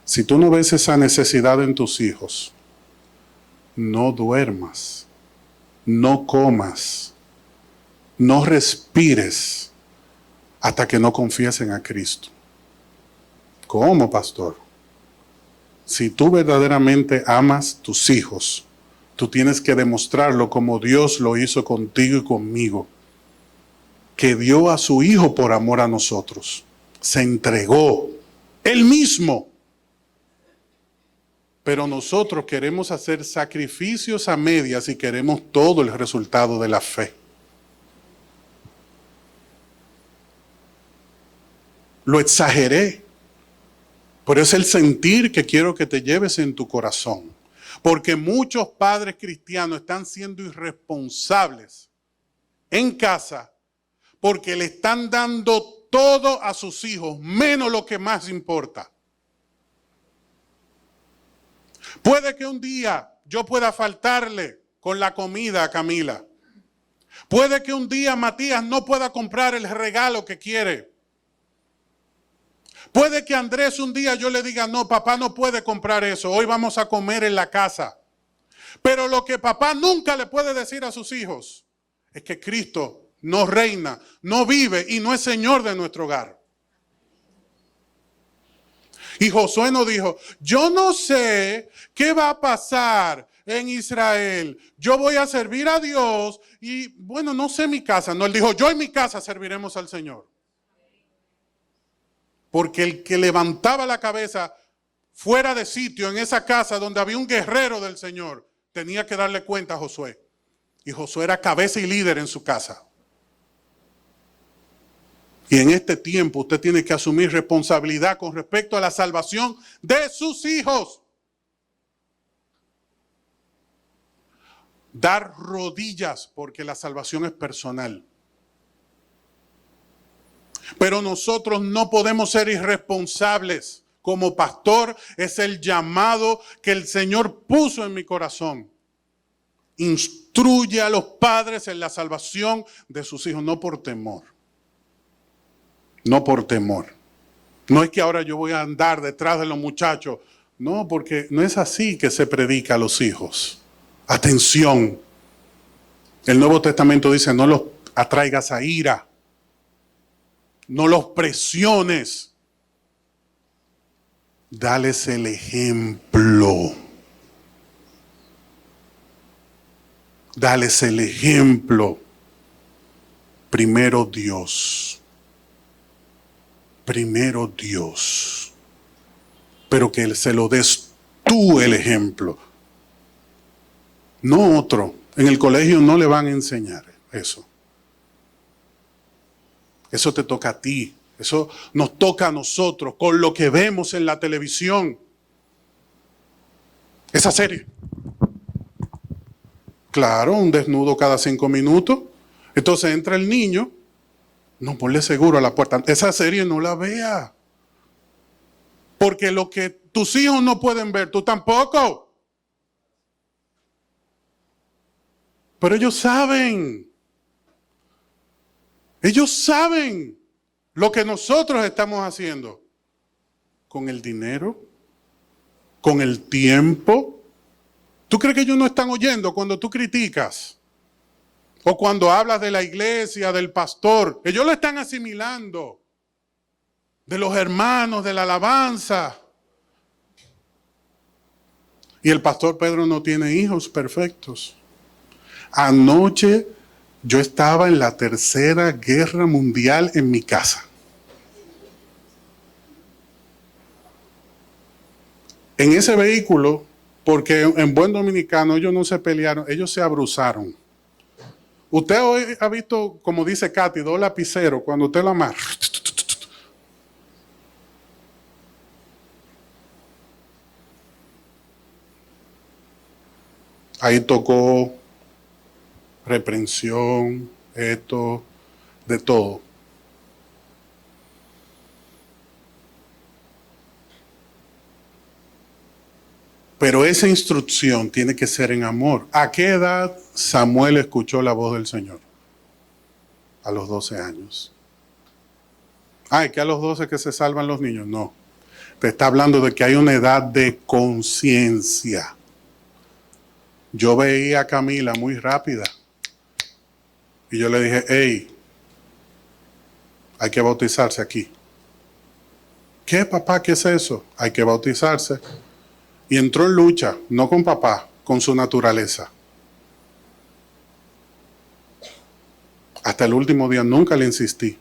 Si tú no ves esa necesidad en tus hijos, no duermas, no comas, no respires hasta que no confiesen a Cristo. ¿Cómo, pastor? Si tú verdaderamente amas tus hijos, tú tienes que demostrarlo como Dios lo hizo contigo y conmigo, que dio a su Hijo por amor a nosotros. Se entregó Él mismo. Pero nosotros queremos hacer sacrificios a medias y queremos todo el resultado de la fe. Lo exageré, pero es el sentir que quiero que te lleves en tu corazón. Porque muchos padres cristianos están siendo irresponsables en casa porque le están dando todo a sus hijos, menos lo que más importa. Puede que un día yo pueda faltarle con la comida a Camila. Puede que un día Matías no pueda comprar el regalo que quiere. Puede que Andrés un día yo le diga, no, papá no puede comprar eso, hoy vamos a comer en la casa. Pero lo que papá nunca le puede decir a sus hijos es que Cristo no reina, no vive y no es Señor de nuestro hogar. Y Josué nos dijo, yo no sé qué va a pasar en Israel. Yo voy a servir a Dios y bueno, no sé mi casa. No, él dijo, yo en mi casa serviremos al Señor. Porque el que levantaba la cabeza fuera de sitio en esa casa donde había un guerrero del Señor, tenía que darle cuenta a Josué. Y Josué era cabeza y líder en su casa. Y en este tiempo usted tiene que asumir responsabilidad con respecto a la salvación de sus hijos. Dar rodillas porque la salvación es personal. Pero nosotros no podemos ser irresponsables. Como pastor es el llamado que el Señor puso en mi corazón. Instruye a los padres en la salvación de sus hijos, no por temor. No por temor. No es que ahora yo voy a andar detrás de los muchachos. No, porque no es así que se predica a los hijos. Atención. El Nuevo Testamento dice, no los atraigas a ira. No los presiones. Dales el ejemplo. Dales el ejemplo. Primero Dios. Primero Dios. Pero que se lo des tú el ejemplo. No otro. En el colegio no le van a enseñar eso. Eso te toca a ti. Eso nos toca a nosotros con lo que vemos en la televisión. Esa serie. Claro, un desnudo cada 5 minutos. Entonces entra el niño. No, ponle seguro a la puerta. Esa serie no la vea. Porque lo que tus hijos no pueden ver, tú tampoco. Pero ellos saben. Ellos saben lo que nosotros estamos haciendo. Con el dinero, con el tiempo. ¿Tú crees que ellos no están oyendo cuando tú criticas? O cuando hablas de la iglesia, del pastor. Ellos lo están asimilando. De los hermanos, de la alabanza. Y el pastor Pedro no tiene hijos perfectos. Anoche yo estaba en la Tercera Guerra Mundial en mi casa. En ese vehículo, porque en buen dominicano ellos no se pelearon, ellos se abruzaron. Usted hoy ha visto, como dice Katy, 2 lapiceros, cuando usted lo amarra. Ahí tocó reprensión, esto, de todo. Pero esa instrucción tiene que ser en amor. ¿A qué edad Samuel escuchó la voz del Señor? A los 12 años. ¿Es que a los 12 que se salvan los niños? No. Te está hablando de que hay una edad de conciencia. Yo veía a Camila muy rápida. Y yo le dije, hey, hay que bautizarse aquí. ¿Qué, papá? ¿Qué es eso? Hay que bautizarse. Y entró en lucha, no con papá, con su naturaleza. Hasta el último día nunca le insistí.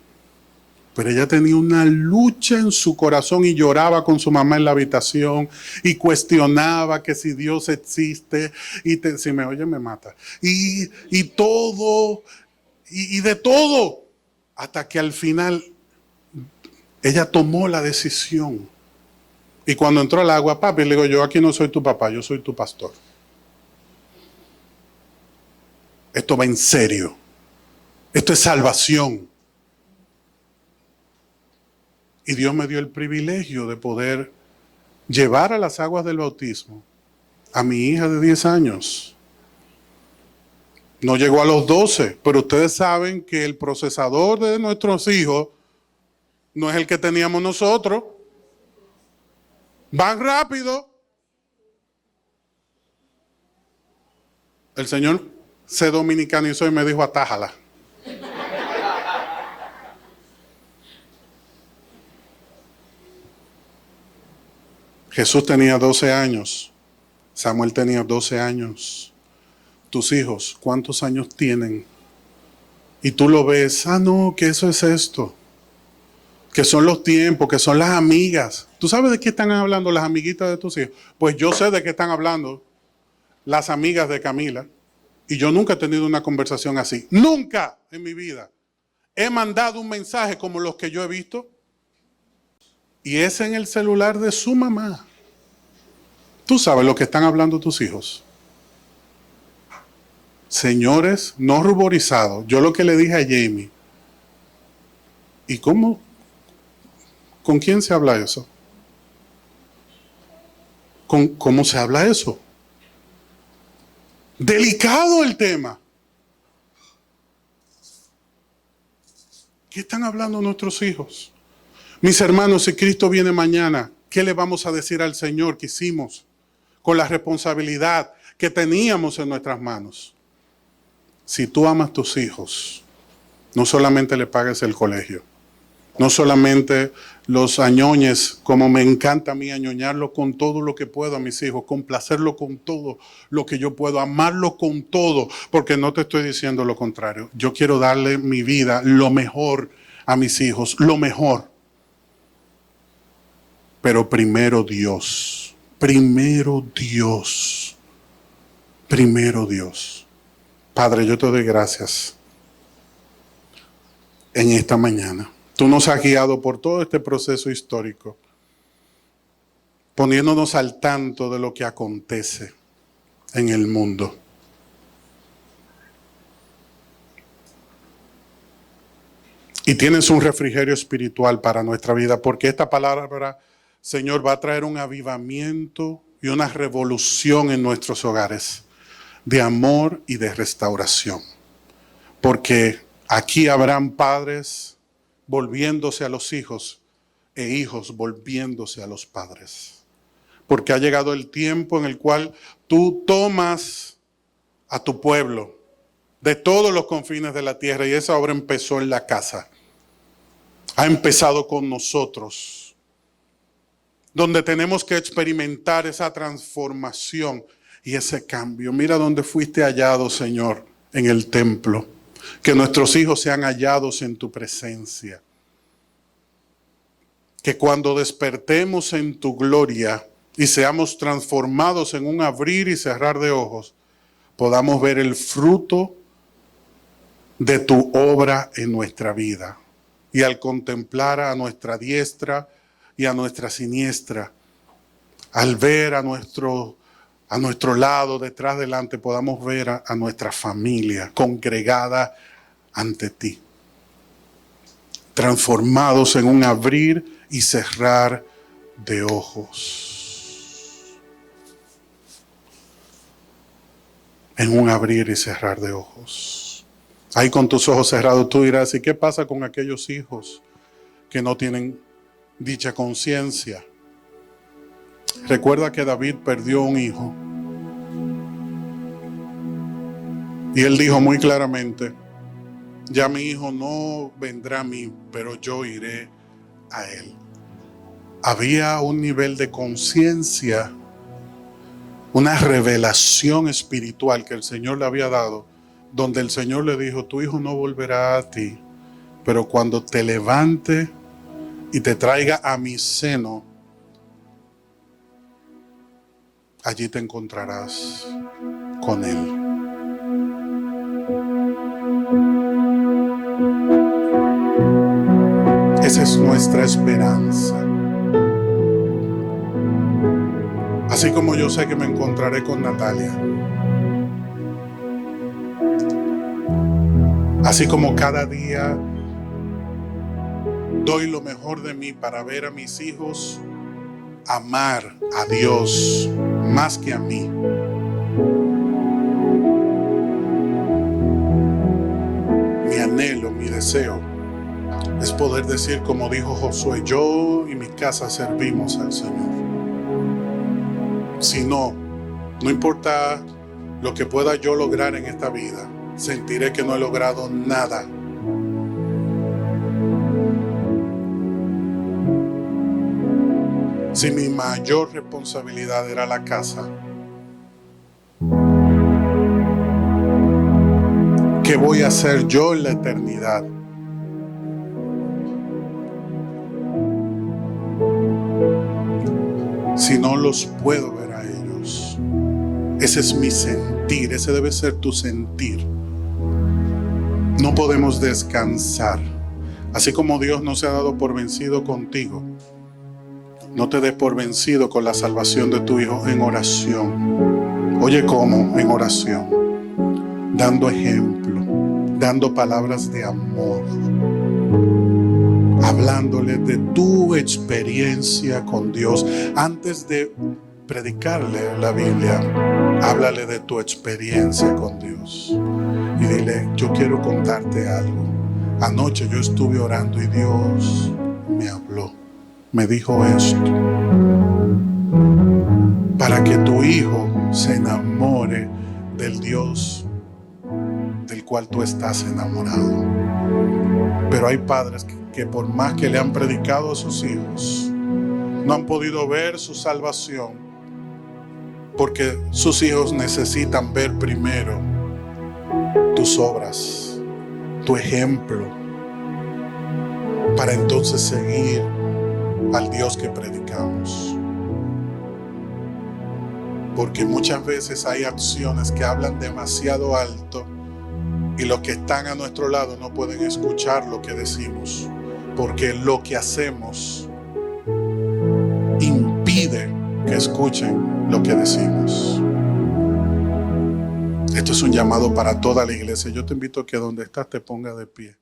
Pero ella tenía una lucha en su corazón y lloraba con su mamá en la habitación y cuestionaba que si Dios existe y si me oye me mata. Y todo, y de todo, hasta que al final ella tomó la decisión. Y cuando entró al agua, papi, le digo, yo aquí no soy tu papá, yo soy tu pastor. Esto va en serio. Esto es salvación. Y Dios me dio el privilegio de poder llevar a las aguas del bautismo a mi hija de 10 años. No llegó a los 12, pero ustedes saben que el procesador de nuestros hijos no es el que teníamos nosotros. Van rápido. El Señor se dominicanizó y me dijo, atájala. Jesús tenía 12 años. Samuel tenía 12 años. Tus hijos, ¿cuántos años tienen? Y tú lo ves, no, que eso es esto. Que son los tiempos, que son las amigas. ¿Tú sabes de qué están hablando las amiguitas de tus hijos? Pues yo sé de qué están hablando las amigas de Camila. Y yo nunca he tenido una conversación así. Nunca en mi vida he mandado un mensaje como los que yo he visto. Y es en el celular de su mamá. Tú sabes lo que están hablando tus hijos. Señores, no ruborizados. Yo lo que le dije a Jamie. ¿Y cómo? ¿Con quién se habla eso? ¿Cómo se habla eso? Delicado el tema. ¿Qué están hablando nuestros hijos? Mis hermanos, si Cristo viene mañana, ¿qué le vamos a decir al Señor que hicimos con la responsabilidad que teníamos en nuestras manos? Si tú amas a tus hijos, no solamente le pagues el colegio, no solamente los añoñes, como me encanta a mí añoñarlo con todo lo que puedo a mis hijos, complacerlo con todo lo que yo puedo, amarlo con todo, porque no te estoy diciendo lo contrario. Yo quiero darle mi vida, lo mejor a mis hijos, lo mejor. Pero primero Dios, primero Dios, primero Dios. Padre, yo te doy gracias en esta mañana. Tú nos has guiado por todo este proceso histórico, poniéndonos al tanto de lo que acontece en el mundo. Y tienes un refrigerio espiritual para nuestra vida, porque esta palabra, Señor, va a traer un avivamiento y una revolución en nuestros hogares de amor y de restauración. Porque aquí habrán padres volviéndose a los hijos e hijos volviéndose a los padres. Porque ha llegado el tiempo en el cual tú tomas a tu pueblo de todos los confines de la tierra, y esa obra empezó en la casa. Ha empezado con nosotros, donde tenemos que experimentar esa transformación y ese cambio. Mira dónde fuiste hallado, Señor, en el templo. Que nuestros hijos sean hallados en tu presencia. Que cuando despertemos en tu gloria y seamos transformados en un abrir y cerrar de ojos, podamos ver el fruto de tu obra en nuestra vida. Y al contemplar a nuestra diestra y a nuestra siniestra, al ver a nuestro lado, detrás, delante, podamos ver a nuestra familia congregada ante ti, transformados en un abrir y cerrar de ojos. En un abrir y cerrar de ojos. Ahí con tus ojos cerrados tú dirás, ¿y qué pasa con aquellos hijos que no tienen dicha conciencia? Recuerda que David perdió un hijo. Y él dijo muy claramente, ya mi hijo no vendrá a mí, pero yo iré a él. Había un nivel de conciencia, una revelación espiritual que el Señor le había dado, donde el Señor le dijo, tu hijo no volverá a ti, pero cuando te levante y te traiga a mi seno, allí te encontrarás con él. Esa es nuestra esperanza. Así como yo sé que me encontraré con Natalia. Así como cada día doy lo mejor de mí para ver a mis hijos amar a Dios más que a mí. Mi anhelo, mi deseo es poder decir como dijo Josué, yo y mi casa servimos al Señor. Si no importa lo que pueda yo lograr en esta vida, sentiré que no he logrado nada. si mi mayor responsabilidad era la casa, ¿qué voy a hacer yo en la eternidad? Si no los puedo ver a ellos. Ese es mi sentir, ese debe ser tu sentir. No podemos descansar. Así como Dios no se ha dado por vencido contigo, no te des por vencido con la salvación de tu hijo en oración. Oye, ¿cómo? En oración. Dando ejemplo, dando palabras de amor, hablándole de tu experiencia con Dios. Antes de predicarle la Biblia, háblale de tu experiencia con Dios. Y dile, yo quiero contarte algo. Anoche yo estuve orando y Dios me habló, me dijo esto. Para que tu hijo se enamore del Dios del cual tú estás enamorado. Pero hay padres que por más que le han predicado a sus hijos, no han podido ver su salvación, porque sus hijos necesitan ver primero tus obras, tu ejemplo, para entonces seguir al Dios que predicamos. Porque muchas veces hay acciones que hablan demasiado alto y los que están a nuestro lado no pueden escuchar lo que decimos, porque lo que hacemos impide que escuchen lo que decimos. Esto es un llamado para toda la iglesia. Yo te invito a que donde estás te pongas de pie.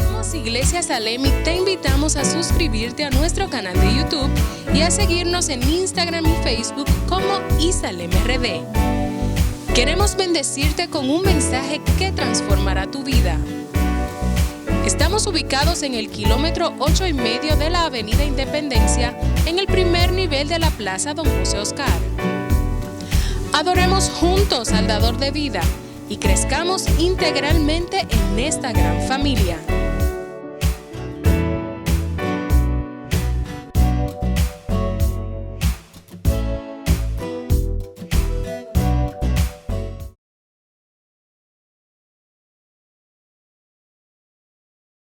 Somos Iglesia Salem y te invitamos a suscribirte a nuestro canal de YouTube y a seguirnos en Instagram y Facebook como iSalem RD. Queremos bendecirte con un mensaje que transformará tu vida. Estamos ubicados en el kilómetro 8,5 de la Avenida Independencia, en el primer nivel de la Plaza Don José Oscar. Adoremos juntos al Dador de vida y crezcamos integralmente en esta gran familia.